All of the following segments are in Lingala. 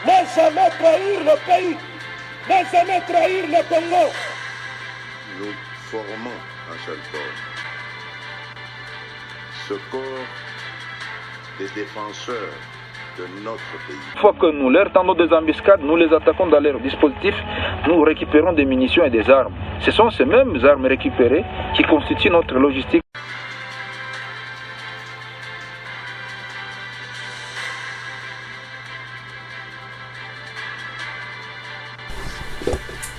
ne jamais trahir le pays, ne jamais trahir le Congo. Nous formons un seul corps. Ce corps des défenseurs de notre pays. Une fois que nous leur tendons des embuscades, nous les attaquons dans leurs dispositifs, nous récupérons des munitions et des armes. Ce sont ces mêmes armes récupérées qui constituent notre logistique.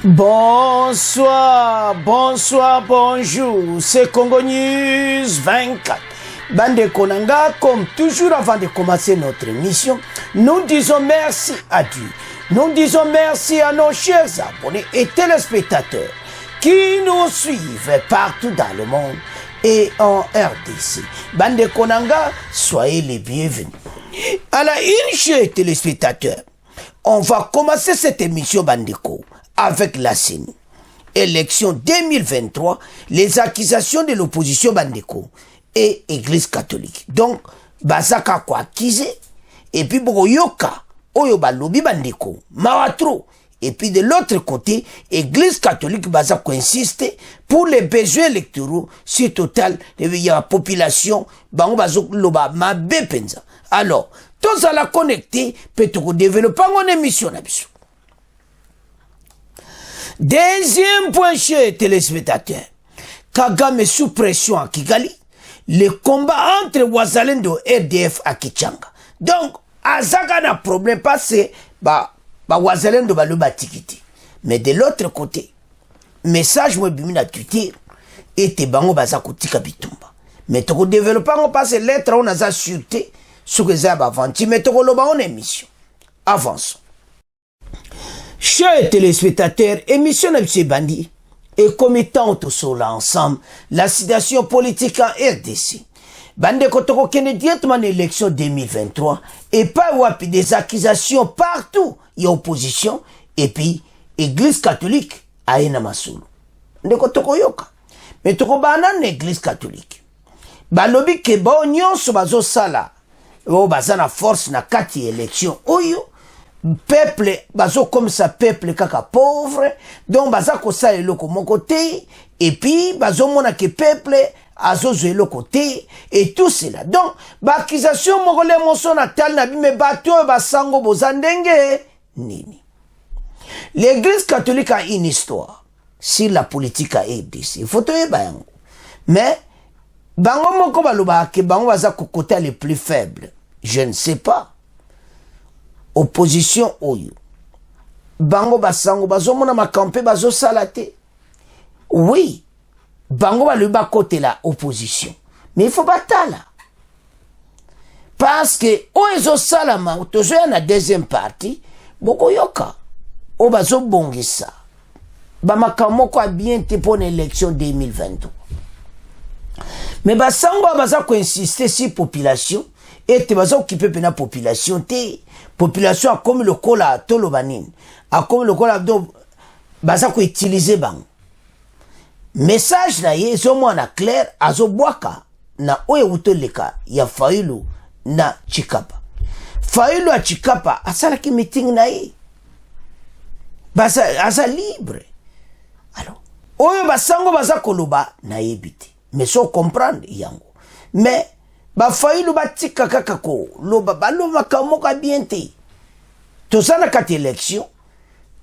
Bonsoir, bonsoir, bonjour, c'est Congo News 24. Bande Konanga, comme toujours avant de commencer notre émission, nous disons merci à Dieu. Nous disons merci à nos chers abonnés et téléspectateurs qui nous suivent partout dans le monde et en RDC. Bande Konanga, soyez les bienvenus. À la une, chers téléspectateurs, on va commencer cette émission Bandeko avec la CENI. Élection 2023, les accusations de l'opposition Bandeko et Église catholique. Donc, Bazaka kwa akize, et puis Boyoka, Oyoba Lobi Bandeko, Mawatro. Et puis de l'autre côté, Église catholique Bazaka insiste pour les besoins électoraux sur total de la population, Bango Bazok Loba Mabe Penza. Alors, tous à la connecter, peut-être développer mon émission. Deuxième point, chers téléspectateurs, Kagame sous pression à Kigali, le combat entre Wazalendo et RDF à Kichanga. Donc, Azaga n'a problème parce que Wazalendo va le batikiti. Mais de l'autre côté, message moi bimina Twitter et te bango bazako tika bitumba. Mais toko développer on passe lettre on a za sûreté ce que ça va avancer mais toko loba on émission. Avançons. Chers téléspectateurs, émission de Bandi et commettant sur l'ensemble la situation politique en RDC. Bande Kotoko Kene directement l'élection 2023 et pas wapi des accusations partout, il y a opposition et puis Église catholique a Enamasulu. Bande Kotoko Yoka. Mais toko banan Église catholique. Balobi ke ba nyonso bazo sala. O bazana force na kati élection oyo. Peuple, bazo comme ça, peuple kaka pauvre, donc baza kosa eloko mon côté, et puis bazo mona ke peuple, azo zo eloko côté, et tout cela. Donc, bakisation mongole monson natal na bime bato basango bozandenge, nini. L'église catholique a une histoire, si la politique a RDC, il faut te bayango. Mais, bango moko baloba ke bango baza kokote les plus faibles, je ne sais pas. Opposition oyo bango basango bazomona makampe bazo salate oui bango baluba côté la opposition mais il faut batala parce que oezo salama tozo na deuxième partie boko yoka o bazo bongisa ba makamo kwa bien te pour l'élection 2023 mais basango baza ko insister sur population et te baza occuper pena population te population a comme le cola tolobanine a comme le cola do baza ko utiliser bang message na ye zo mwana clair azo bwaka na oye utoleka ya Fayulu na Chikapa Fayulu a Chikapa asala ki meeting na ye baza asa libre alors oye basango baza koloba na yebite mais so comprendre yango mais ba Fayulu batika kaka ko loba baloba kamoka bien te toza na kati élection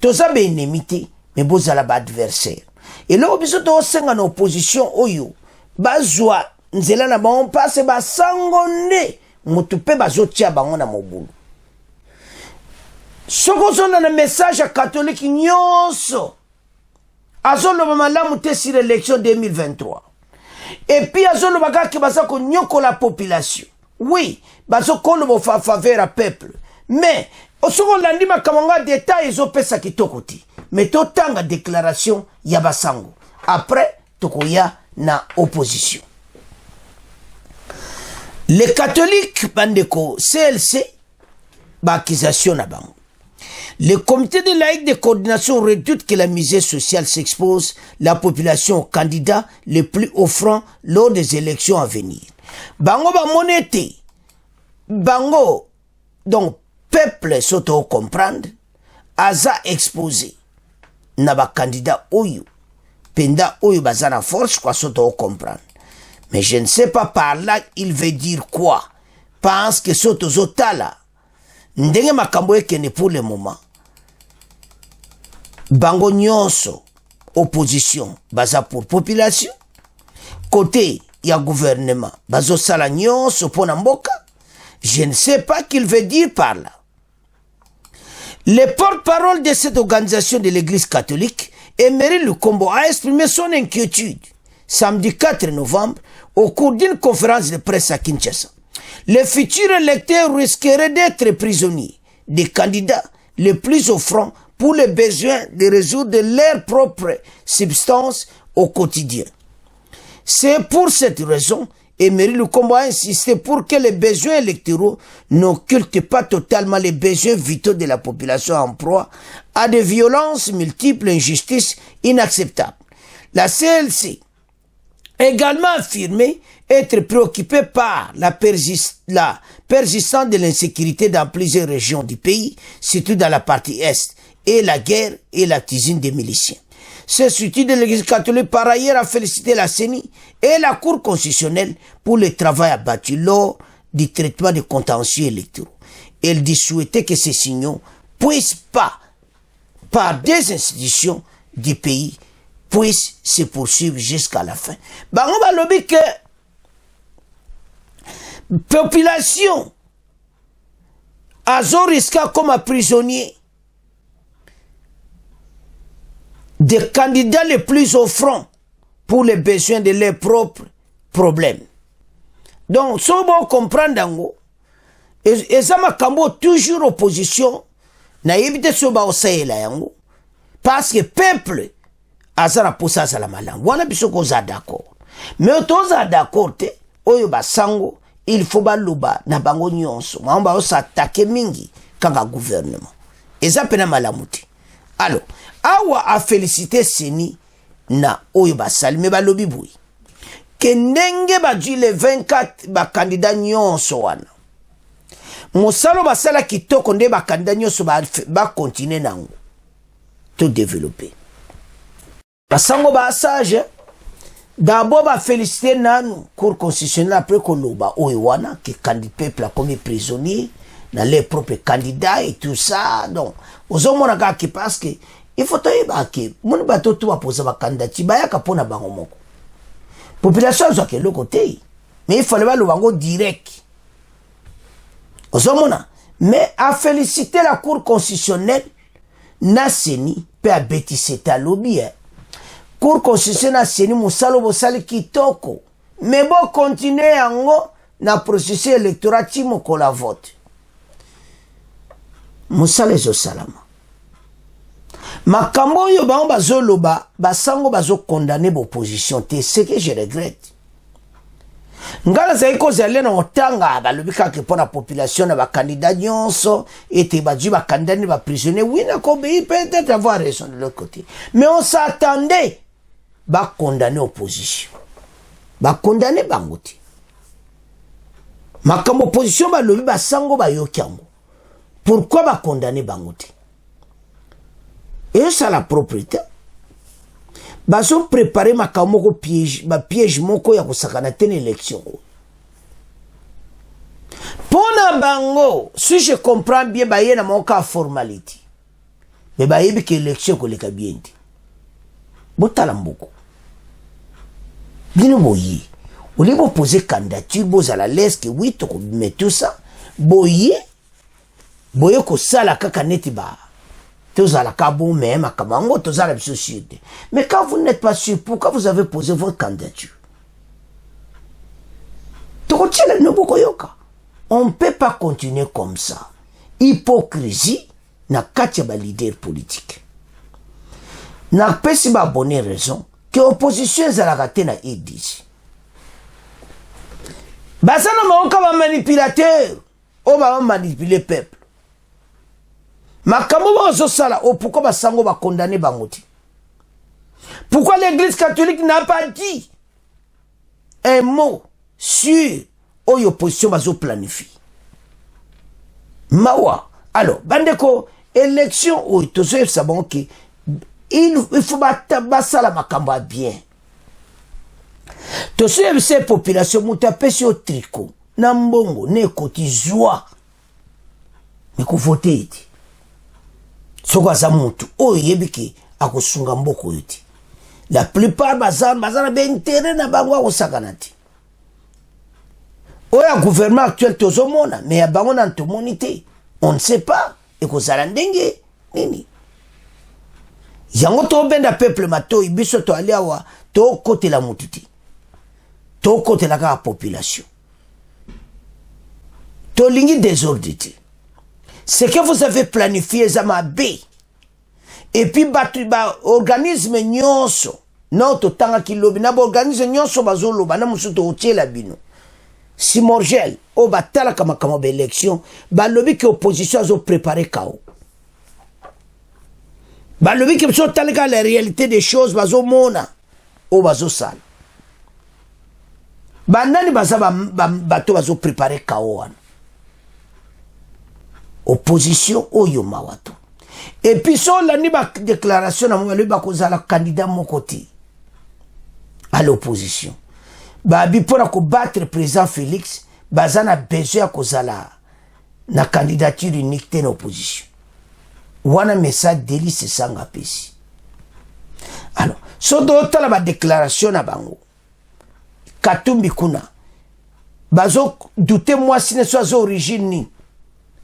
toza be enemité mais bozala ba adversaire et là biso to senga na opposition oyo bazwa nzela na ba passe ba sangonde mutu pe bazotia bango na mobulu soko zona na message à catholique nyonso azoloba malamu te sur l'élection 2023 et puis azolo bagaki bazako nyoko la population oui bazoko lo fa faveur à peuple mais osoko landi makamanga détail zo pesa kitoko ti mais totanga déclaration ya basango après tokoya na opposition les catholiques bandeko CLC ba accusation na bango. Le comité de laïcs de coordination redoute que la misère sociale s'expose la population aux candidats les plus offrants lors des élections à venir. Bango ba monete. Bango, donc, peuple soto comprendre aza exposé na ba candidat oyo penda oyo bazana force kwa soto comprendre. Mais je ne sais pas par là il veut dire quoi. Pense que soto zotala ndenge makambo ekene pour le moment. Bango nyonso opposition baza pour population, côté ya gouvernement bazo sala nyonso pona mboka. Je ne sais pas qu'il veut dire par là. Le porte-parole de cette organisation de l'église catholique, Emery Lukombo, a exprimé son inquiétude samedi 4 novembre au cours d'une conférence de presse à Kinshasa. Les futurs électeurs risqueraient d'être prisonniers des candidats les plus offrants pour les besoins de résoudre leur propre substance au quotidien. C'est pour cette raison Emery Lukombo a insisté pour que les besoins électoraux n'occultent pas totalement les besoins vitaux de la population en proie à des violences multiples, injustices inacceptables. La CLC a également affirmé être préoccupée par la persistance de l'insécurité dans plusieurs régions du pays, surtout dans la partie Est, et la guerre et la cuisine des miliciens. Ce soutien de l'Église catholique par ailleurs a félicité la CENI et la Cour constitutionnelle pour le travail abattu lors du traitement des contentieux électoraux. Elle dit souhaiter que ces signaux puissent pas, par des institutions du pays, puissent se poursuivre jusqu'à la fin. On va lobby que population a risqué comme prisonnier des candidats les plus offrants pour les besoins de leurs propres problèmes. Donc, si on comprend d'ango, et ça m'a toujours opposition, na évité ce ba osaïla yango, parce que peuple, azara posa la malang, wana biso ko za d'accord. Mais toza d'accord te, oyo ba sango, il faut ba luba na bango nyonso, mamba osa attaquer mingi kanga gouvernement. Et ça pena malamuti. Alors, awa a félicité Seni na oyo basali me balobi boui ke ndenge badwi le 24 bakandida nyonso wana mosalo basala kitoko nde bakandida nyonso bakontinue nango to développer basango basage d'abord bafélicité nanu cour constitutionnelle après koloba oyo wana ke candidat peuple a commis prisonnier na les propres candidats et tout ça. Donc ozomona kaki parce que il faut que mon bateau tout va poser ma candidature bayaka pona bango moko population zo ke le côté mais il fallait le bango direct ozomona mais a féliciter la cour constitutionnelle na Seni pe a bétissé ta lobby cour constitutionnelle na Seni musalo bosali kitoko mais bon continuer yango na processus électoral timo ko la vote musale zo salama makambo yo bango bazoloba basango bazo condamner l'opposition te ce que je regrette ngala zai ko zale na otanga balobi kake pona population na ba candidat nyonso et badji ba candidat ba prisonnier oui na ko peut-être avoir raison de l'autre côté mais on s'attendait ba condamner opposition ba condamner bangoti makambo opposition balobi basango bayoki yango pourquoi ba condamner bangoti. Et ça la propriété. Baso préparer ma kamoko piège, ba piège moko ya kosakana tene élection. Pona bango, si je comprends bien ba yena moka formalité. Mais ba yebi que élection ko leka bien. Botala mboko. Bino boyi. Oli bo poser candidature boza la laisse que oui to ko met tout ça. Boyi. Boye ko sala kaka neti ba. Mais quand vous n'êtes pas sûr, pourquoi vous avez posé votre candidature? On ne peut pas continuer comme ça. Hypocrisie n'a qu'à leader politique. N'a pas si ma bonne raison que l'opposition est à la raté na IDC. Basana maoka va manipulateur, on va manipuler le peuple. Makambo bazo sala o pourquoi basango ba condamner bangoti. Pourquoi l'église catholique n'a pas dit un mot sur l'opposition bazo planifie. Mawa Alors, bandeko, élection, oui, tout ça, c'est bon, que il faut battre la makamba bien. Tout ça, c'est population, moutapé sur le tricot, nambongo, ne koti joie. Mais qu'on vote iti. Soko za mutu, yebiki, ako sunga mboko iti. La plupart, bazana be intérêt na bango ako sakanati. Oya gouvernement actuel tozomona, mais ya bango na ntomonite. On ne sait pas. Et ko zarandenge, nini. Yango to benda peuple mato, ibiso to aliawa, to kote la mututi. To kote la ka population. To lingi désordre. Ce que vous avez planifié, ça m'a bé. Et puis, organisme nyonso. Non, to tanga ki lobi. Na organisme nyonso bazo loba. Na musuto otie la bino. Si Morgel, batala kama élection, lobi ki opposition azo préparé kao. Lobi ki so talika la réalité des choses, bazo mona. Bazo sal. Nani bato bazo préparé kao wana. Opposition oyo mawato. Et puis so la ni ba déclaration na mwele ba kozala candidat mon côté à l'opposition. Bi pour combattre président Félix, bazana besoin kozala na candidature unique en opposition. Wana message délice sanga pesi. Alors, so do tala ba déclaration na bango. Katumbi kuna. Bazo douter moi si ne soit origine ni.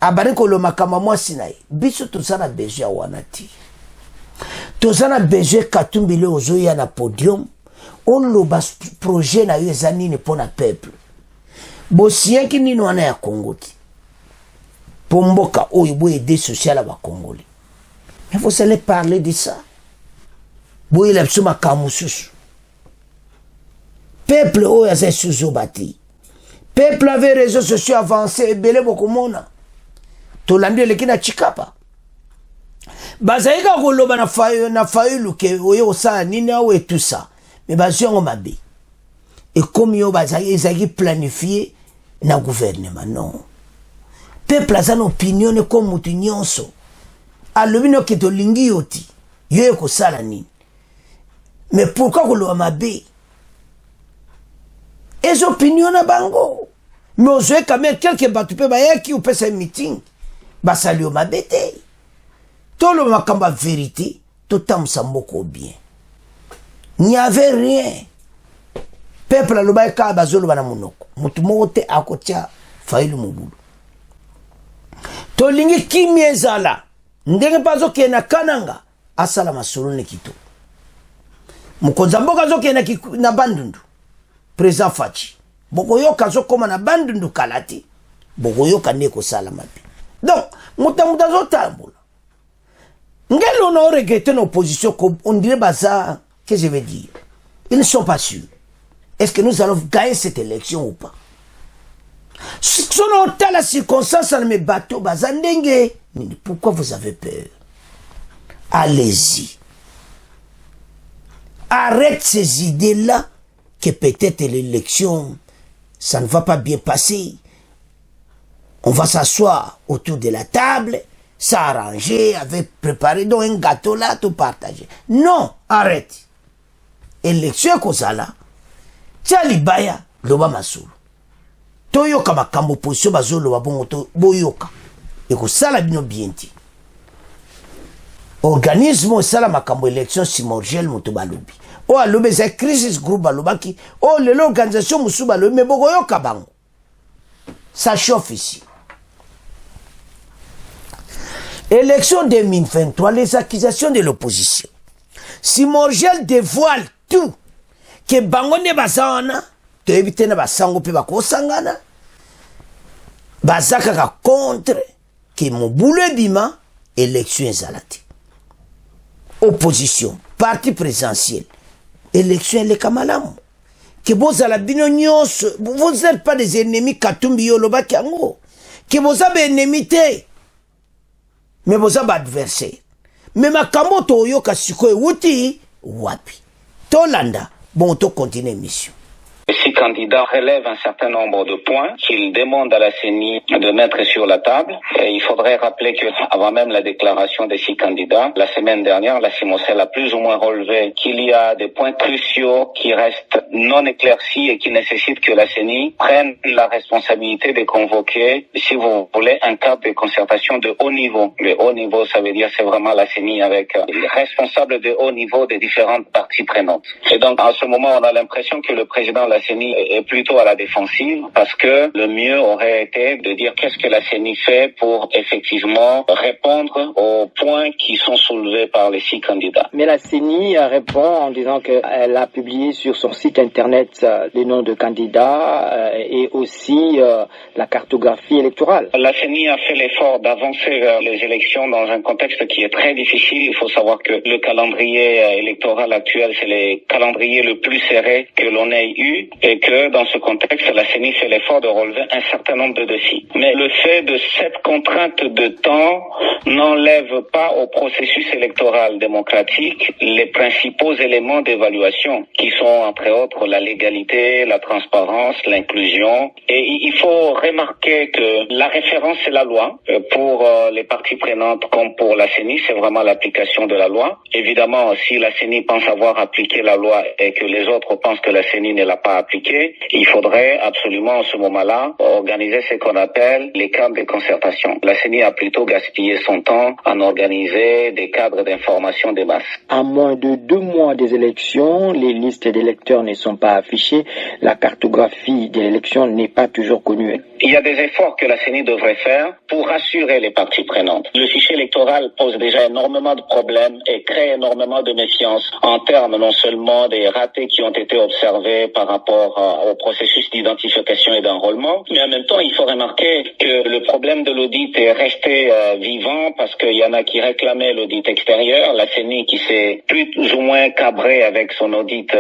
Abariko lo makama mwasi na ye. Biso tozana besoin wanati. Tozana besoin Katumbi le ozoya na podium. On lo bas projet na yo ezani ne pona peuple. Bosien ki nino wana ya Kongoti. Pomboka oyo bo aider social à Congolais. Mais vous allez parler de ça. Bo il a suma kamususu. Peuple oyo asa suzo bati. Peuple avait réseaux sociaux avancés et belé beaucoup mona. Tolandi lekina chikapa. Bazaika koloba na fayu ke oyo sa nini awe tout ça. Mais baziongo mabe. Et comme yo bazaika ezaki planifié na gouvernement non. Peuple a une opinion comme mutu nyonso. Alobino ke to lingi yoti. Yo ko sala nini. Mais pourquoi koloba mabe? Les opinions na bango. Mais ozoe quand même quelques batupé ba qui ou pese meeting. Basalio ma bête. Tout le makamba vérité, tout tam samboko bien. Il n'y avait rien. Peuple le baïka bazolo bana monoko. Mutumote akotia failu mubulu. To lingi kimiezala. Ndenge bazo kena kananga asala masolo ne kito. Mukonza mboka zo kena na bandundu. Président Fachi. Bokoyo kazo koma na bandundu kalati. Bokoyo kaneko sala mabi. Donc, muta zotamboula. Ngel on a regretté nos positions comme on dirait bazar. Qu'est-ce que je veux dire? Ils ne sont pas sûrs. Est-ce que nous allons gagner cette élection ou pas? Si on a la circonstance dans mes bateaux, bazandenge. Pourquoi vous avez peur? Allez-y. Arrête ces idées-là que peut-être l'élection, ça ne va pas bien passer. On va s'asseoir autour de la table, s'arranger, avec préparé donc un gâteau là, tout partager. Non, arrête. Élection kozala. Tia libaya, loba masulu. Toyoka makambo position bazo loba bongo boyoka. Eko sala bino bienti. Organisme sala makambo élection si Morgel moto balobi. O alobe za crisis group balobaki. O l'organisation musu balobi mais boko yoka bango. Ça chauffe ici. Élection 2023, les accusations de l'opposition. Si Morgel dévoile tout, que Bangone Bazana, te éviter na basango pe bako sangana, bazaka contre, que Moboule Bima, élection ezalati. Opposition, parti présidentiel, élection les kamalamu. Que vous n'êtes pas des ennemis Katumbi Yoloba Kiango. Que vous avez ennemis, mais vous avez adversaire. Mais ma kamoto yoka siko wuti wapi. Tolanda, bon to continue mission. Si candidats relèvent un certain nombre de points qu'ils demandent à la CENI de mettre sur la table. Et il faudrait rappeler que avant même la déclaration des 6 candidats, la semaine dernière, la CIMOCEL a plus ou moins relevé qu'il y a des points cruciaux qui restent non éclaircis et qui nécessitent que la CENI prenne la responsabilité de convoquer, si vous voulez, un cadre de concertation de haut niveau. Le haut niveau, ça veut dire c'est vraiment la CENI avec les responsables de haut niveau des différentes parties prenantes. Et donc, à ce moment, on a l'impression que le président de la CENI est plutôt à la défensive parce que le mieux aurait été de dire qu'est-ce que la CENI fait pour effectivement répondre aux points qui sont soulevés par les 6 candidats. Mais la CENI répond en disant qu'elle a publié sur son site internet les noms de candidats et aussi la cartographie électorale. La CENI a fait l'effort d'avancer vers les élections dans un contexte qui est très difficile. Il faut savoir que le calendrier électoral actuel, c'est le calendrier le plus serré que l'on ait eu et que dans ce contexte, la CENI fait l'effort de relever un certain nombre de défis. Mais le fait de cette contrainte de temps n'enlève pas au processus électoral démocratique les principaux éléments d'évaluation qui sont entre autres la légalité, la transparence, l'inclusion. Et il faut remarquer que la référence c'est la loi. Pour les parties prenantes comme pour la CENI, c'est vraiment l'application de la loi. Évidemment, si la CENI pense avoir appliqué la loi et que les autres pensent que la CENI ne l'a pas appliquée, il faudrait absolument à ce moment-là organiser ce qu'on appelle les cadres de concertation. La CENI a plutôt gaspillé son temps à organiser des cadres d'information de masse. À moins de 2 mois des élections, les listes d'électeurs ne sont pas affichées. La cartographie de l'élection n'est pas toujours connue. Il y a des efforts que la CENI devrait faire pour rassurer les parties prenantes. Le fichier électoral pose déjà énormément de problèmes et crée énormément de méfiance en termes non seulement des ratés qui ont été observés par rapport au processus d'identification et d'enrôlement, mais en même temps, il faut remarquer que le problème de l'audit est resté vivant parce qu'il y en a qui réclamaient l'audit extérieur, la CENI qui s'est plus ou moins cabrée avec son audit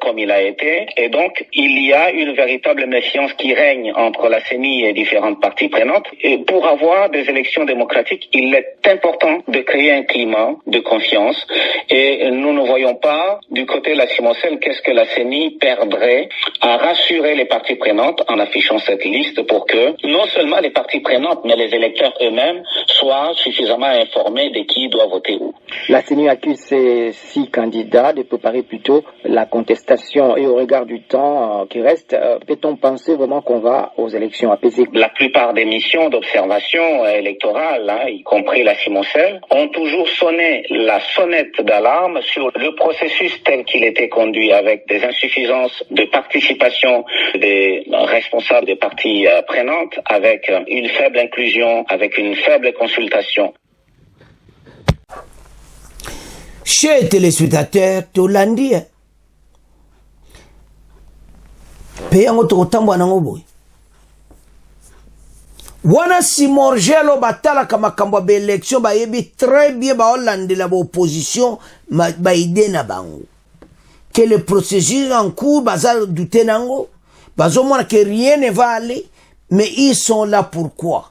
comme il a été, et donc il y a une véritable méfiance qui règne entre la CENI et différentes parties prenantes. Et pour avoir des élections démocratiques, il est important de créer un climat de confiance et nous ne voyons pas du côté de la CIMOCEL qu'est-ce que la CENI perdrait à rassurer les parties prenantes en affichant cette liste pour que non seulement les parties prenantes mais les électeurs eux-mêmes soient suffisamment informés de qui doit voter où. La CENI accuse ces 6 candidats de préparer plutôt la contestation et au regard du temps qui reste, peut-on penser vraiment qu'on va aux élections apaisées? La plupart des missions d'observation électorale, y compris la CIMOCEL, ont toujours sonné la sonnette d'alarme sur le processus tel qu'il était conduit avec des insuffisances de participation des responsables des parties prenantes, avec une faible inclusion, avec une faible consultation. Chers téléspectateurs, Tolandi, peyango tokotambwa nango boy. Wana si morgelo batala kama kambwa be élection ba yebi très bien ba olandela ba opposition ba ide na bango. Que le processus en cours baza douter nango, bazo mona que rien ne va aller, mais ils sont là pourquoi?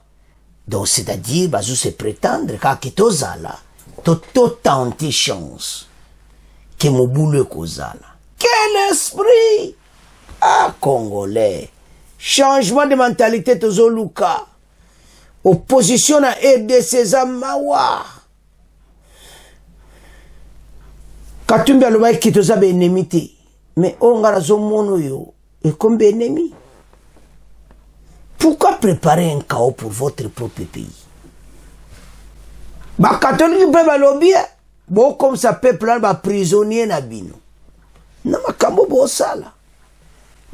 Donc c'est-à-dire bazo se prétendre ka kitozala. Toto tenter chance que mon boulot kozala. Quel esprit! Ah, Congolais! Changement de mentalité tozoluka. Opposition à RDC Zamawa. Katumbi aloba kitoza be enemité. Mais on garazo mono yo. Et comme be ennemi. Pourquoi préparer un chaos pour votre propre pays? Ba catholique pe ba lobby bo comme ça peuple là ba prisonnier na bino na makambo bo sala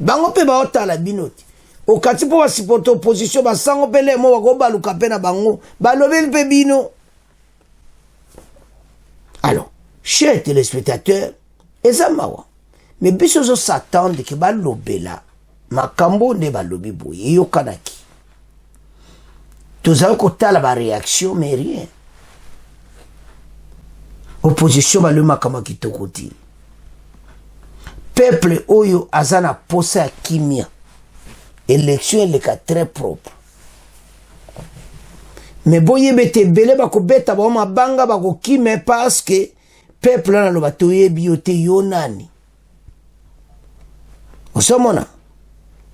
bango pe ba otala binoti okati po ba support opposition ba sango pe le mo ba go baluka pe na bango ba lobby pe bino. Alors chers téléspectateurs ezamawa mais biso zo s'attendre que ba lobela makambo ne ba lobby boye yo kanaki tozali kotala ba réaction mais rien. Opposition ba le makama kitokoti. Peuple oyo azana posa kimia. Élection est le cas très propre. Mais boye bete belé bako beta ba mabanga bako kime parce que peuple na lo batoye biote yonani. Osomona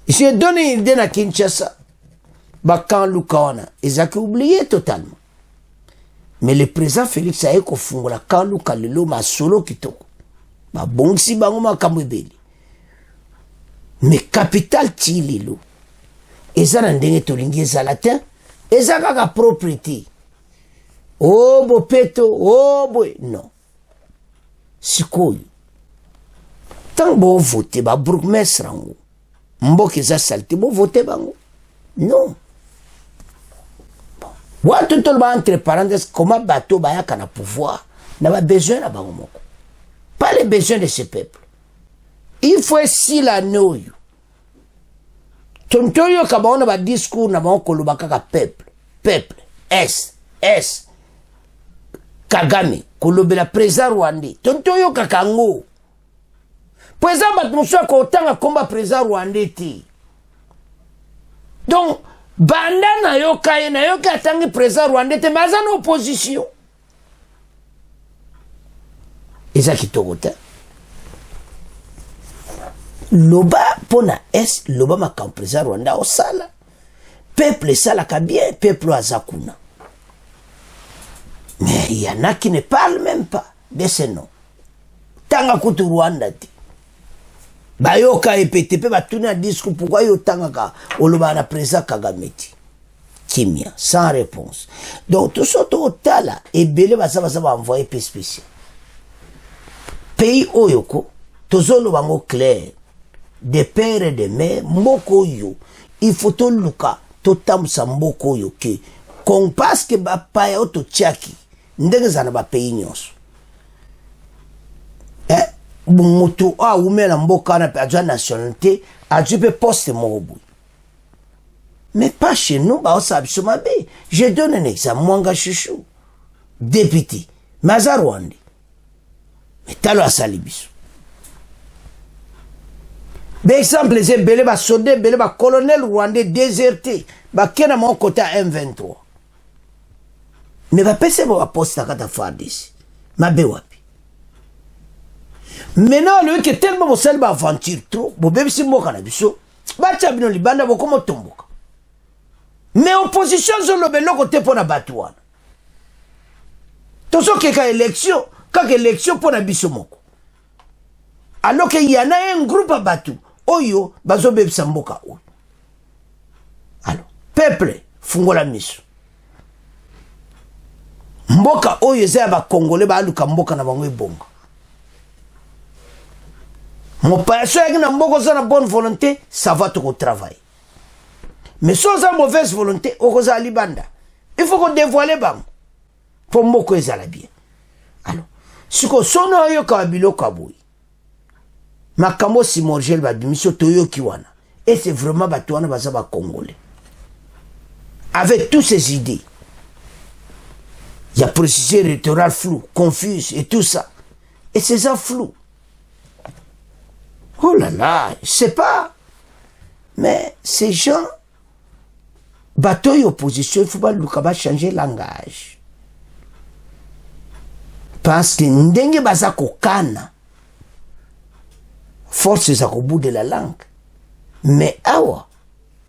J'ai donné une idée à Kinshasa. Bakan Lukawana. Ils ont oublié totalement. Mais le président Félix a éco fungola kan Luka lelo ma solo kitoko. Ba bongsi bango ma kamwebeli. Mais capital ti lelo. Eza na ndenge tolingi ezala te. Eza kaka propriété. Oh bopeto, oh boy. Non. Sikoyo. Tant bon voter, ba bourgmestre rango. Mboke eza salté, bon voter bango. Non. Watu tolba entre parenthèses, comment bateau bayaka na pouvoir, n'a pas besoin na bango moko. Pas les besoins de ce peuple. Il faut si la noyo. Tontoyo kabona ba discours na bango koloba kaka peuple. Peuple. S. Kagame. Kolobela président rwandais. Tontoyo kakango. Président batmuswa ko tanga komba président rwandais ti. Donc, banda na yo atangi président rwandais te maza na opposition. Eza kitoko te. Loba pona est loba makam président rwanda osala. Peuple sala ka bien, peuple azakuna. Mais il y en a qui ne parlent même pas de ce nom. Tanga kutu Rwanda ti. Bayoka EPTP batuna discours pourquoi yo tanga ka oloba na président Kagame ti. Kimia sans réponse. Donc tout ça tout tala et belé ba envoyer paix spécial. Pays oyoko tozolo bango clair de père et de mère mboko yo il faut to luka to tamsa mboko yo ke kon parce que ba pa yo to tchaki ndenge zana ba pays nyonso. Mutu a oumela mboka na pe nationalité a dû pe poste mobu. Mais pas chez nous, bah, on s'abîme sur ma baie. Je donne un exemple. Mwanga Chouchou, député, Mazarwandi. Mais t'as le salibiso. D'exemple, les belé, bah, soldé, belé, bah, colonel rwandais déserté, bah, kena mon côté à M23. Mais bah, pèse, bah, poste à kata fardis. Ma bewapi. Maintenant, lui qui est tellement mon seul, bah, aventure trop, bon, bébé, si moi, canabiso, bah, tchabino, libanda, bah, comment tomboka. Mais opposition zolo belo côté pour na batouana. Tozo keka élection, kaka élection pour na biso moko. Alors qu'il y en a un groupe à batou, oyo bazo bebisa mboka oyo. Alors, peuple fungola miso. Mboka oyo za ba congolais ba aluka mboka na bango ebonga. Mon père so na mboko za na bonne volonté, ça va te travailler. Mais sans la mauvaise volonté, il faut qu'on dévoile bam. Pour moi, que ça bien. Alors, si on sonne à yo kabilo kaboui, makamo si morgel ba bimisio toyo kiwana. Et c'est vraiment batouana bazaba congolais. Avec toutes ces idées, il y a processus électoral flou, confus et tout ça. Et c'est ça flou. Oh là là, je sais pas. Mais ces gens, bateau et opposition, il faut pas changer le langage. Parce que ndenge baza kokana, force est au bout de la langue. Mais awa,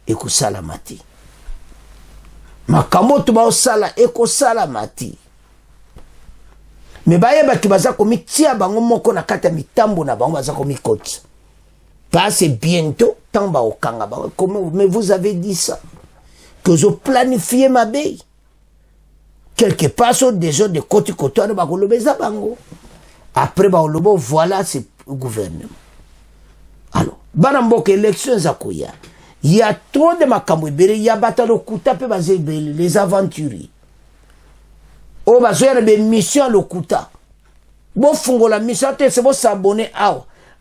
eko salamati. Makamoto ba osala, eko salamati. Mais baye baki baza komi tia bango moko na kata mitambo na bango baza komi koti. Parce que bientôt, tant ba okanga bango. Mais vous avez dit ça. Que je planifie ma baie. Quelque part sur des gens de côté côté de Bagolobe Zabango. Après Bagolobo, voilà ce gouvernement. Alors, Banambok élection Zakoya. Il y a trop de Makamouibere, il y a Batalo Kouta, les aventuriers. Oh, bah, j'ai une mission le Kouta. Bon, fungo la mission, c'est bon s'abonner à.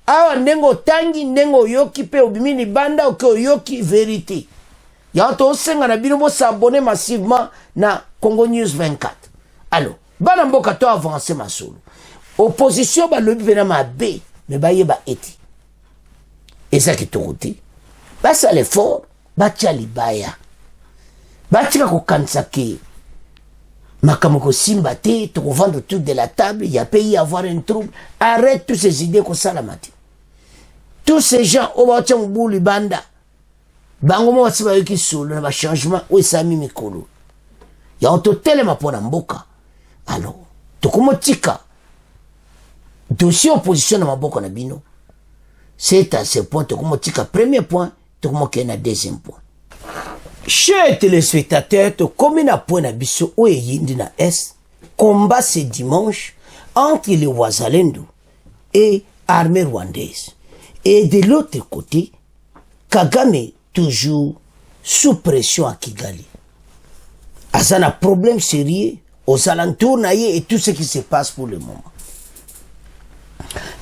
Ah, nengo tangi, nengo yoki pe obimini banda ou que yoki vérité. Il y a un temps où s'abonner massivement na Congo News 24. Alors, Banamboka to avancé ma solo. Opposition ba le bina ma B, mais ba yeba eti. Et ça qui t'outi. Ba ça l'effort, ba tchali baya. Ba tika ko kansake. Makamoko simbate, te revendre tout de la table, il y a pays avoir un trouble. Arrête toutes ces idées qu'on salamati. Tous ces gens au bâtiment bouli banda. bango mo basi bayoki solo na bachangement oyo esami mikolo yango totelema mpo na mboka. Alors tokomotika dossier opposition na maboko na bino. C'est à ce point tokomotika premier point, tokomokende na deuxième point. Chers téléspectateurs, tokomi na point na biso oyo eyindi na est. Combat ce dimanche entre les Wazalendo et l'armée rwandaise. Et de l'autre côté, Kagame toujours sous pression à Kigali. Aza na problème sérieux aux alentours naïe et tout ce qui se passe pour le moment.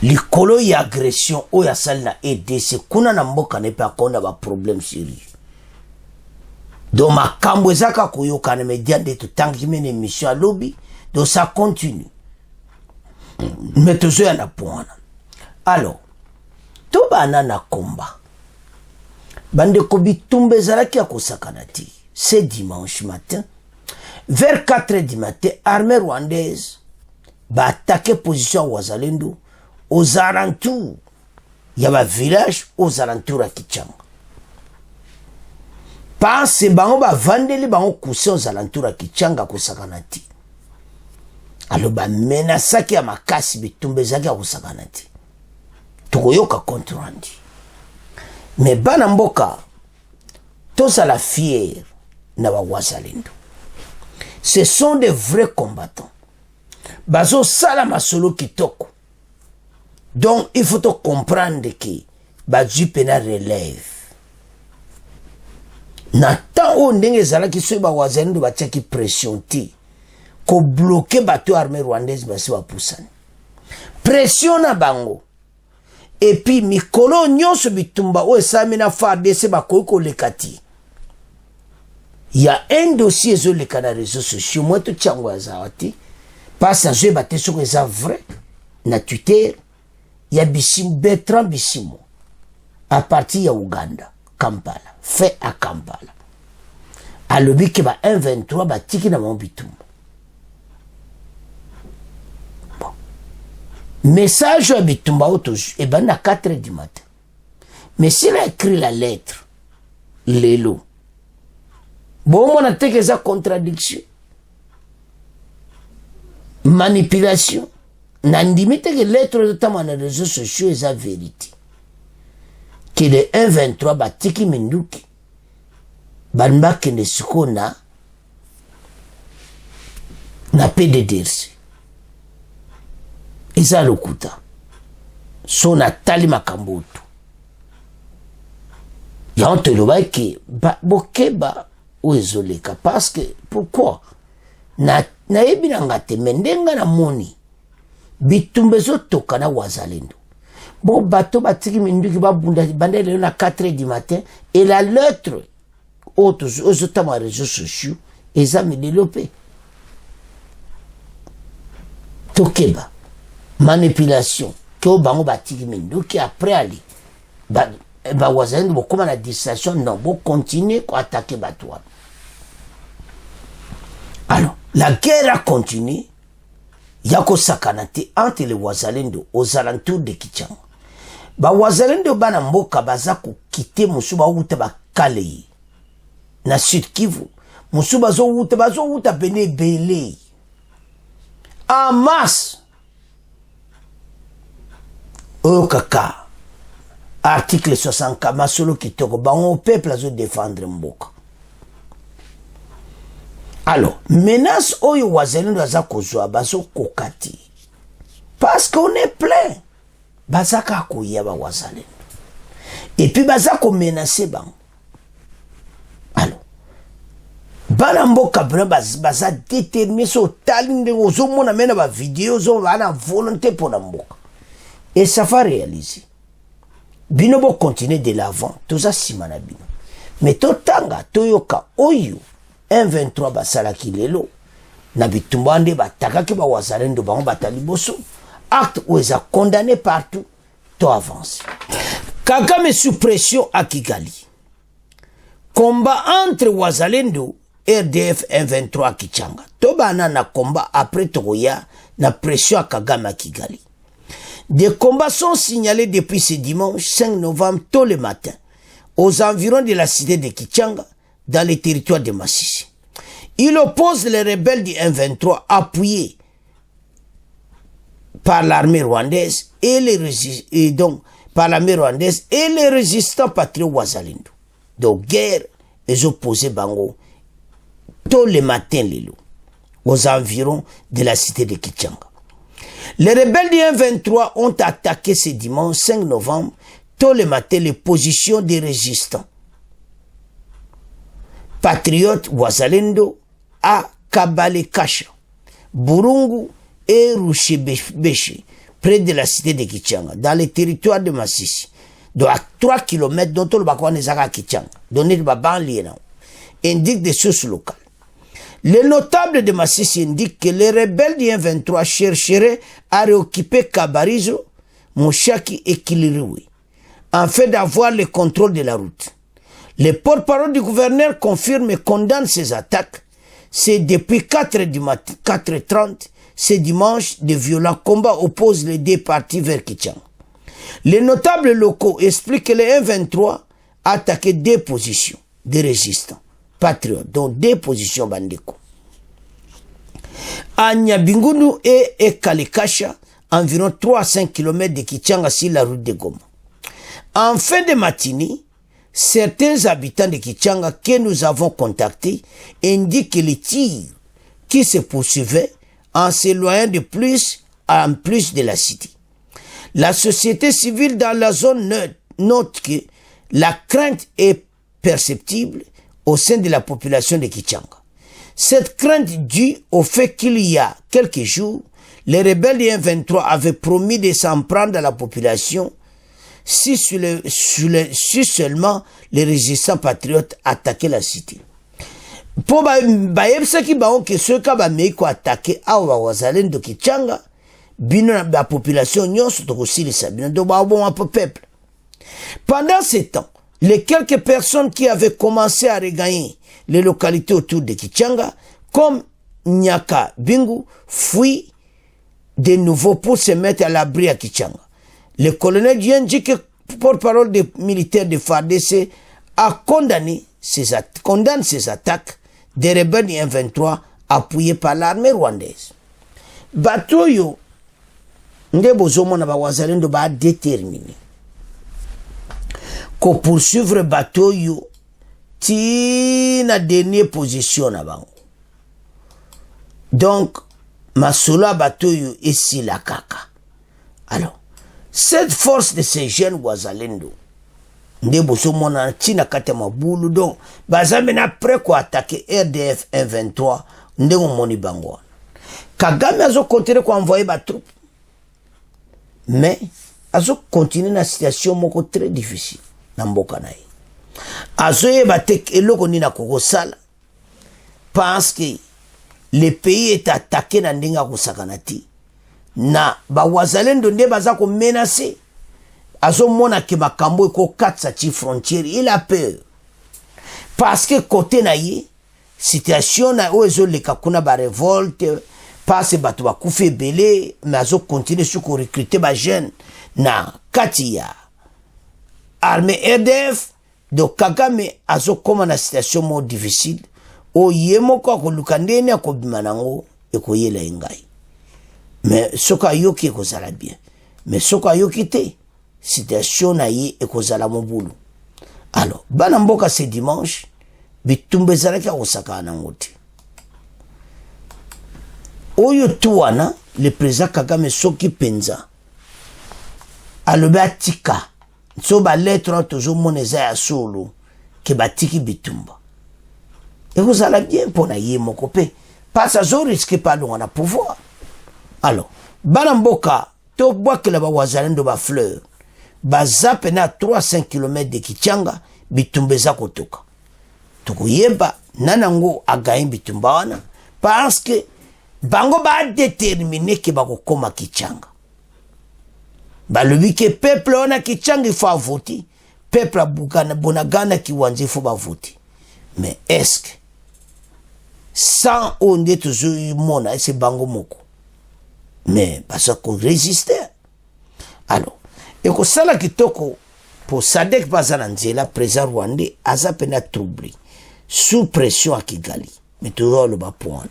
Likolo ya agression o ya sali na EDC kuna na mboka ne pa konda ba problème sérieux. Donc makambo ezaka koyoka na media de tutangi mene émission à lobby, donc ça continue. Mais toujours ya na point. Alors, to bana na combat. Bande ko bitumbe zalaki ya kosakana ti. Ce dimanche matin, vers 4h du matin, armée rwandaise va attaquer position Wazalendo aux alentours. Il y a un village aux alentours à Kichanga. Pense bango ba vandeli bango kuse aux alentours à Kichanga kosakanati. Alors ba menasaki ya makasi bitumbe zaki ya kosakanati. Tokoyoka contre rendu. Mais bana mboka toza la fière na ba Wazalendo. Ce sont des vrais combattants. Bazo sala masolo kitoko. Donc il faut comprendre que Badji pena relève. Na temps où ndenge zalaki so ba Wazalendo batiaki pression ti ko bloquer bateau armée rwandaise basi wa pusani. Pression na bango. Et puis mikolo nyonso bitumba o esamina FARDC bakoki lekati. Il y a un dossier sur les réseaux sociaux. Moi, tout tchango azawati. Parce que je bâtis sur les vrai. Na Twitter. Il y a Bissimo, Bertrand Bissimo. À partir de Ouganda. Kampala. Fait à Kampala. À l'objet que ba 1-23 ba tiki na mon bitumba. Bon. Message à bitumba auto. Et ben à 4h du matin. Mais s'il a écrit la lettre. Lélo. Bon, on a teke za contradiction. Manipulation. Nandimite que l'être de temps les réseaux sociaux est la vérité. Que le 1-23 batiki menduki. Banba kende suko na PDDRC. Eza lokuta. So na tali makamboto. Yante lo ba ki bokeba oezoleka parce que pourquoi na ebina ngate mendenga na moni bitumbezo toka na Wazalendo bon bato batiki minduki babunda bandele na 4h du matin et la lettre autres aux autres réseaux sociaux ils ont développé tokeba manipulation que bango batiki minduki après ali ba Wazalendo bo comme la distraction non bo continuer à attaquer batwa. Alors, la guerre a continué. Yako sakanate entre les Wazalendo aux alentours de Kichanga. Ba Wazalendo bana mboka baza ko kite musuba uta ba Kaleyi. Na Sud Kivu. Musuba zo uta bene Bele. En masse. Kaka. Article 64 masolo kitoko bango peuple azo défendre mboka. Alors, menace oyo Wazalendo aza kozwa bazo kokati. Parce qu'on est plein. Bazaka koya ba Wazalendo. Et puis bazako menacer bango. Alors, bana mboka baza déterminé so talinde ozo mona mena ba vidéo zo bana volonté pour na mboka. Et ça va réaliser. Bino bo continuer de l'avant, toza simana bino. Mais totanga toyoka oyo 1-23 basalaki lelo na bitumbande batakaki ba Wazalendo bango bataliboso. Acte où ils ont condamné partout, to avance. Kagame sous pression à Kigali. Combat entre Wazalendo RDF 1-23 Kichanga. Tobana na combat après Togoya na pression à Kagame à Kigali. Des combats sont signalés depuis ce dimanche 5 novembre tôt le matin aux environs de la cité de Kichanga, dans les territoires de Massissi. Il oppose les rebelles du M23 appuyés par l'armée rwandaise et les résistants patriotes Wazalendo. Donc guerre les opposés Bango tôt le matin aux environs de la cité de Kichanga. Les rebelles du M23 ont attaqué ce dimanche 5 novembre tôt le matin les positions des résistants patriotes Wazalendo à Kabale-Kasha, Burungu et Rushibeshi, près de la cité de Kichanga, dans les territoires de Massissi, donc à 3 km dont le Bakwa Nezaka Kichanga, donné le banlieue, indique des sources locales. Les notables de Massissi indiquent que les rebelles du M23 chercheraient à réoccuper Kabarizo, Mouchaki et Kiliriwi, afin d'avoir le contrôle de la route. Les porte-parole du gouverneur confirment et condamnent ces attaques. C'est depuis 4h du matin, 4h30, ce dimanche, de violents combats opposent les deux parties vers Kichanga. Les notables locaux expliquent que les M23 a attaqué deux positions des résistants patriotes, dont deux positions Bandeko. À Nyabingunu et Kalekasha, environ 3 à 5 km de Kichanga sur la route de Goma. En fin de matinée, certains habitants de Kichanga que nous avons contactés indiquent que les tirs qui se poursuivaient en s'éloignant de plus en plus de la cité. La société civile dans la zone note que la crainte est perceptible au sein de la population de Kichanga. Cette crainte due au fait qu'il y a quelques jours, les rebelles du M23 avaient promis de s'en prendre à la population si seulement les résistants patriotes attaquaient la cité. Pour baebsaki baon que ceux qui ont attaqué à Wazalendo Kichanga, la population nyonso tokosilisa bino do babon un peu peuple. Pendant ce temps, les quelques personnes qui avaient commencé à regagner les localités autour de Kichanga, comme Nyaka Bingu, fuient de nouveau pour se mettre à l'abri à Kichanga. Le colonel Djenji, porte-parole des militaires de FARDC, a condamné ces attaques des rebelles du M23 appuyés par l'armée rwandaise. Batoyo, nde bozomona ba Wazalendo ba déterminé ko poursuivre Batoyo ti na dernière position na bango. Donc masolo Batoyo ici la kaka. Alors cette force de ces jeunes Wazalendo nde bozomona tina kata mabulu donc bazambe na prêt ko attaquer RDF M23 nde moni bango. Kagame azo continuer ko envoyer ba troupes. Mais azo continue na situation moko très difficile na mboka na ye. Azo yeba te eloko nini akokosala parce que le pays est attaqué na ndinga kosakana ti na ba Wazalendo nde baza ko menacer. Azo mona ke makambo ko katsa ti frontière, il a peur parce que côté na ye situation na ozo le kakuna ba révolte parce bato ba kufe belé mais azo continuer sur ko recruter ba jeune na katia armée RDF. Donc Kagame azo koma na situation mo difficile o yemo ko lukandeni akobima nango ekoyela engai. Mais soka yoki ekozala bien, mais soka yoki te situation na ye ekozala mobulu. Alors bana mboka ce dimanche bitumbe zalaki akosaka nango te. Oyo tuwana le président Kagame soki penza alobi atika so ba lettre toujours moneza ya solo ke batiki bitumba ekozala bien pona ye moko pe pas azo risque pas na pouvoir. Alors bana mboka to bwakela ba Wazalendo ba fleur baza pena 3-5 km de Kichanga bitumba za kotoka tokoyeba nanango agaye bitumba wana parce que bango ba déterminé ke bakokoma Kichanga. Balobi ke peuple on a Kichanga il faut voter, peuple a Bunagana qui wanzi il faut ba voter. Mais est-ce que sans on est toujours mona c'est bango moko. Mais parce qu'on résistait. Alors, et que ça là kitoko pour Sadek Bazananzela, président rwandais, aza pena troublé, sous pression à Kigali. Mais toujours le bas point.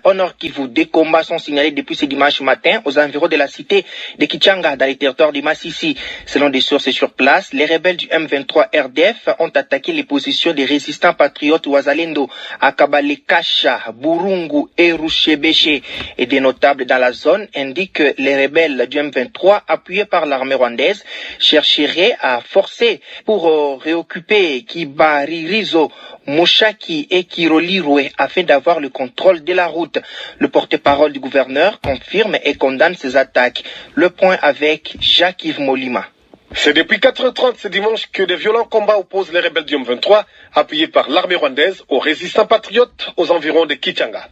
Au Nord Kivu, des combats sont signalés depuis ce dimanche matin aux environs de la cité de Kichanga, dans les territoires de Massissi. Selon des sources sur place, les rebelles du M23 RDF ont attaqué les positions des résistants patriotes Wazalendo à Kabalekasha, Burungu et Rushebeshe. Et des notables dans la zone indiquent que les rebelles du M23, appuyés par l'armée rwandaise, chercheraient à forcer pour réoccuper Kibaririzo, Moshaki et Kirolirwe afin d'avoir le contrôle de la route. Le porte-parole du gouverneur confirme et condamne ces attaques. Le point avec Jacques-Yves Molima. C'est depuis 4h30 ce dimanche que de violents combats opposent les rebelles du M23, appuyés par l'armée rwandaise, aux résistants patriotes aux environs de Kichanga.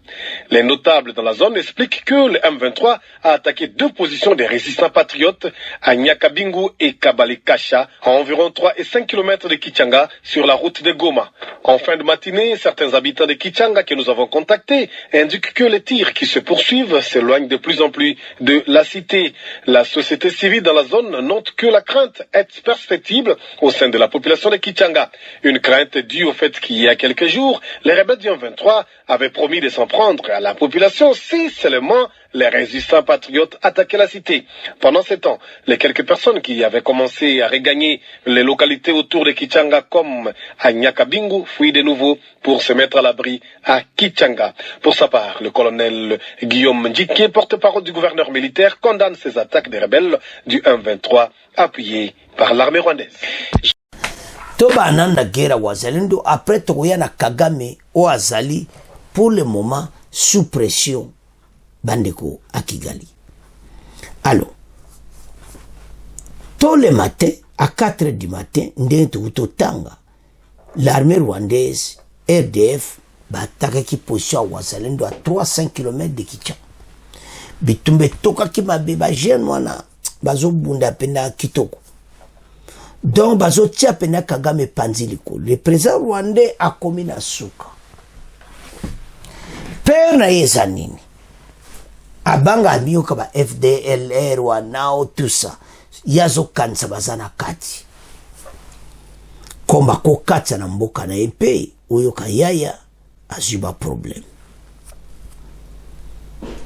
Les notables dans la zone expliquent que le M23 a attaqué 2 positions des résistants patriotes à Nyakabingu et Kabalekasha, à environ 3 et 5 km de Kichanga, sur la route de Goma. En fin de matinée, certains habitants de Kichanga que nous avons contactés indiquent que les tirs qui se poursuivent s'éloignent de plus en plus de la cité. La société civile dans la zone note que la crainte est perceptible au sein de la population de Kichanga. Une crainte due au fait qu'il y a quelques jours, les rebelles du M23 avaient promis de s'en prendre à la population si seulement les résistants patriotes attaquaient la cité. Pendant ce temps, les quelques personnes qui avaient commencé à regagner les localités autour de Kichanga comme à Nyakabingu fuient de nouveau pour se mettre à l'abri à Kichanga. Pour sa part, le colonel Guillaume Ndjike, porte-parole du gouverneur militaire, condamne ces attaques des rebelles du M23 appuyés par l'armée rwandaise. Toba ananda guerre wazalendo après Togoyana Kagame au Azali pour le moment sous pression bandeko à Kigali. Alors, tous les matins à 4h du matin, Tanga, l'armée rwandaise RDF bataka ki position à wazalendo à 300 km de Kichanga. Bitumbe toka ki mabeba jeune wana bazo bunda pena kitoko. Donc bazo tia pena Kagame panziliko. Le président rwandais a commis na suka. Père na yezanini. Abanga amiyo kaba FDLR wanao tout ça. Yazo kansa bazana kati. Komba ko kati na mboka na EP uyo kayaya azuba problème.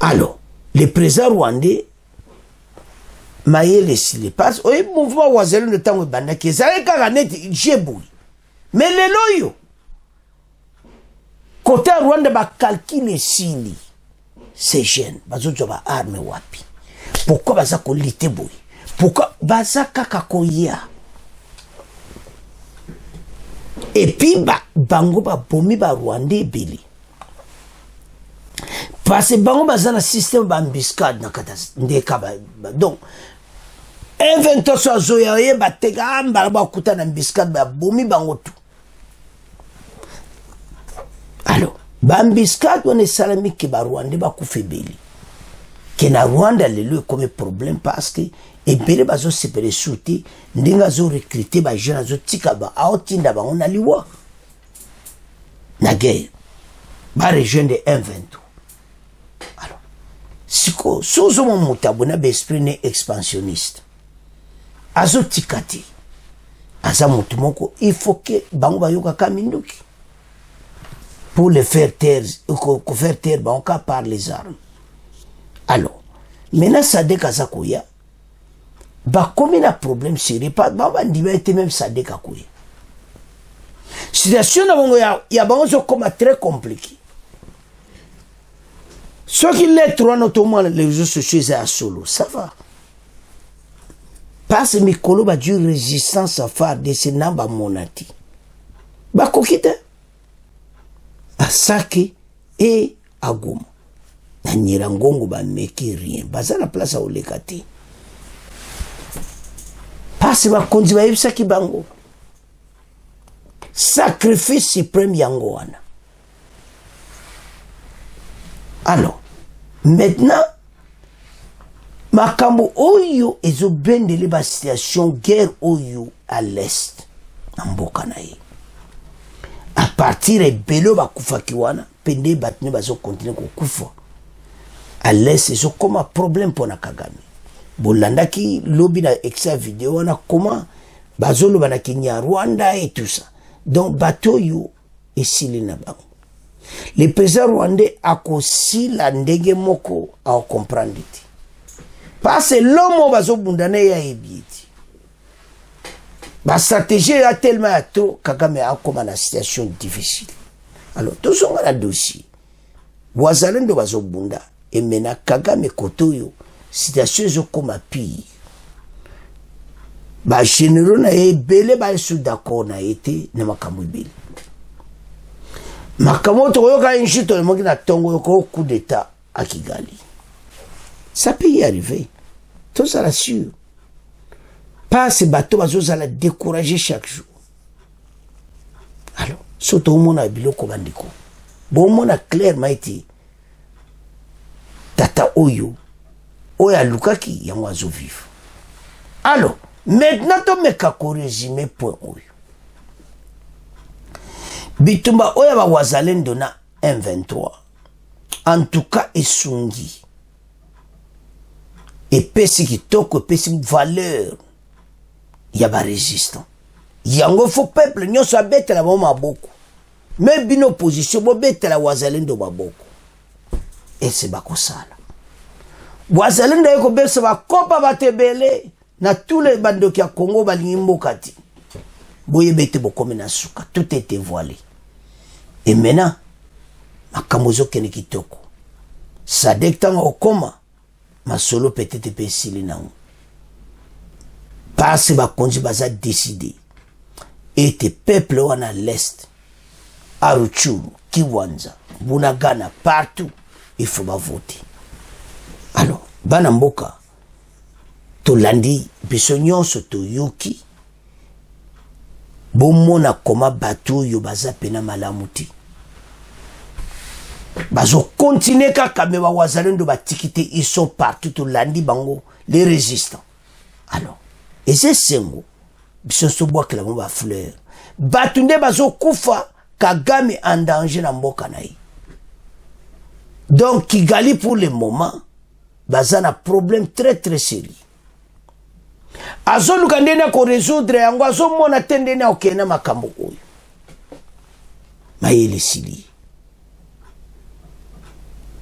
Alors, le président rwandais Maïle s'il passe, oui, mouvement wazelo de temps bandaki, ça est kaganet jeboui. Mais les loyo, côté Rwanda ba calculer sili, ces jeunes, bazo joba arme wapi. Pourquoi baza ko lité boui? Pourquoi baza kaka koya? Et puis bango ba bomi ba Rwandais beli. Parce que bango baza na système ba embuscade na kata ndeka ba donc invento so zoya ye batega amba ba kuta na embuscade ba bomi bango tout. Alors ba embuscade on est salami ke ba Rwanda ba kufebeli. Que na Rwanda le comme problème parce que et bele bazo sepere souti ndinga zo recruter ba jeune zo tika ba aotinda ba on aliwa. Na guerre ba région de M23. Alors, siko sozo mo mutabuna be esprit ne expansionniste. Azo tikati. Aza mutu moko il faut que bango bayoka kaminduki. Pour le faire taire, faire taire bango par les armes. Alors, maintenant Sadek Azakoya, bah comme il a problème sérieux, pas bah était même Sadek Akoya. Situation y a bango comme très compliqué. Ce qui l'est trop notamment les réseaux sociaux à solo, ça va. Parce que Mikolo ba du résistance à faire de ces namba monati. Bah kokite. À Sake et à Goma. Na Nyirangongo ba meki rien. Baza la place à Olekati. Parce que ba konzi ba yebisa ki bango. Sacrifice suprême yango wana. Alors, maintenant, makambo oyo ezo bendele ba situation guerre oyo à l'est. Namboka na ye. À partir de belo ba kufa kiwana, pende batne bazo continuer ko kufa. À l'est, c'est comme un problème pour na Kagame. bolandaki lobi na exa vidéo wana comment bazoloba na Kenya Rwanda et tout ça. Donc bateau yo esili na bango. Le président rwandais a aussi la ndenge moko à comprendre. Parce que l'homme bazo bundane ya ebiti. Ba stratégie a tellement ato Kagame a comme une situation difficile. Alors tout son la dossier. Wazalendo bazo bunda et mena Kagame kotoyo situation zo comme pire. Ba généraux na ebele ba sous d'accord na été na makambo ebele. Makamoto yoka inchito le moki na tongo yoko coup d'état à Kigali. Ça peut y arriver. Tout ça l'assure. Pas ces bateaux à la décourager chaque jour. Alors, surtout au monde a biloko bandiko. Bon monde a clairement été tata oyo oya lukaki yango azo vivre. Alors, maintenant to meka ko résumer point oyo. Bitumba oya ba wazalendo na M23 en tout cas esungi epesi kitoko epesi valeur ya ba résistant yango fo peuple nyonso abetela ba maboko mais bino opposition bo betela wazalendo baboko et c'est bakosala wazalendo yeko besa ba kopa batebele na tous les bandoki ya Congo balingi mbokati boye bete bokome na suka tout était voilé. Et maintenant, makamozo kene kitoko. Ça déctang au coma, ma solo peut-être pesili na ou. Parce que konji baza décidé. Et tes peuples wana l'est, Aruchuru, Kiwanja, Bunagana, partout, il faut voter. Alors, banamboka, to landi, bisonyonso to yuki, bomona koma bateau yo baza pena malamuti. Bazo continuer kaka me ba wazalendo ba tikite ils sont partout to landi bango les résistants. Alors, et c'est sengo biso so bois que la ba fleur. Batunde bazo kufa Kagame en danger na mboka na yi. Donc Kigali pour le moment baza na problème très très sérieux. Azo lukandena ko résoudre yango azo mona tendena okena makambo oyo. Mayele sili.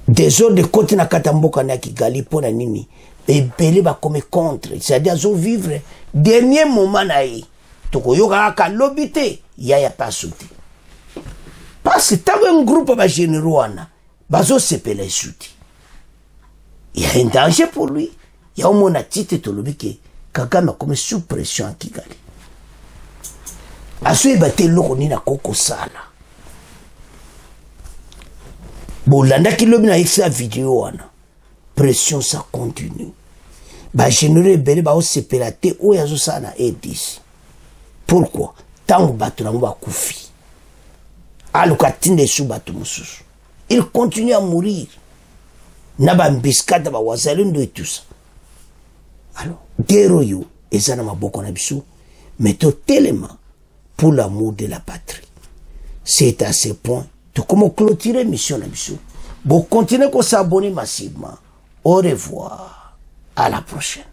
Des autres de côté na katamboka na Kigali pona nini ebele ba comme contre, c'est-à-dire azo vivre dernier moment na yi. Toko yoka ka lobité ya pas sauté. Parce que t'avais un groupe ba généraux ana bazo sepela souti. Il y a un danger pour lui. Il y a au moins un titre to lobike Kagame comme sous pression à Kigali. Aso bate loko ni na koko sala. Bolanda ki lobi na exa vidéo wana. Pression ça continue. Ba généreux bele ba osepelate o yazo sana E10. Pourquoi? Tango batu na mba kufi. Aluka tinde sou batu mususu. Il continue à mourir. Naba mbiskata ba wazalendo et tout ça. Alors, Deroyo et Zanama Bokonabisu, mais totalement pour l'amour de la patrie. C'est à ce point, tout comme clôturer mission Nabisu. Bon, continuez à s'abonner massivement. Au revoir. À la prochaine.